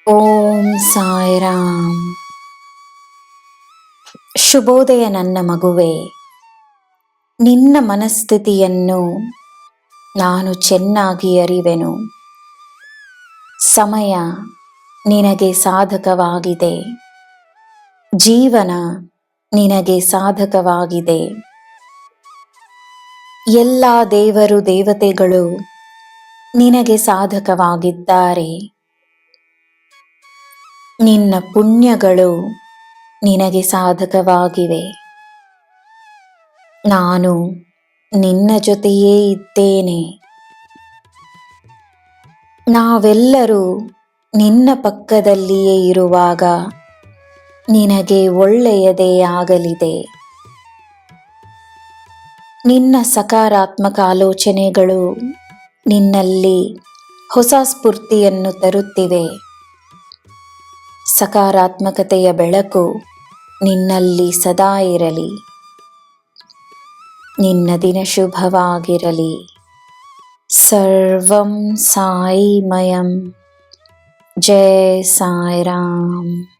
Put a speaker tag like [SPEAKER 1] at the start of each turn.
[SPEAKER 1] ಓಂ ಸಾಯಿರಾಮ್. ಶುಭೋದಯ ನನ್ನ ಮಗುವೆ. ನಿನ್ನ ಮನಸ್ಥಿತಿಯನ್ನು ನಾನು ಚೆನ್ನಾಗಿ ಅರಿವೆನು. ಸಮಯ ನಿನಗೆ ಸಾಧಕವಾಗಿದೆ. ಜೀವನ ನಿನಗೆ ಸಾಧಕವಾಗಿದೆ. ಎಲ್ಲ ದೇವರು ದೇವತೆಗಳು ನಿನಗೆ ಸಾಧಕವಾಗಿದ್ದಾರೆ. ನಿನ್ನ ಪುಣ್ಯಗಳು ನಿನಗೆ ಸಾಧಕವಾಗಿವೆ. ನಾನು ನಿನ್ನ ಜೊತೆಯೇ ಇದ್ದೇನೆ. ನಾವೆಲ್ಲರೂ ನಿನ್ನ ಪಕ್ಕದಲ್ಲಿಯೇ ಇರುವಾಗ ನಿನಗೆ ಒಳ್ಳೆಯದೇ ಆಗಲಿದೆ. ನಿನ್ನ ಸಕಾರಾತ್ಮಕ ಆಲೋಚನೆಗಳು ನಿನ್ನಲ್ಲಿ ಹೊಸ ಸ್ಫೂರ್ತಿಯನ್ನು ತರುತ್ತಿವೆ. ಸಕಾರಾತ್ಮಕತೆಯ ಬೆಳಕು ನಿನ್ನಲ್ಲಿ ಸದಾ ಇರಲಿ. ನಿನ್ನ ದಿನ ಶುಭವಾಗಿರಲಿ. ಸರ್ವಂ ಸಾಯಿಮಯಂ. ಜೈ ಸಾಯಿರಾಮ್.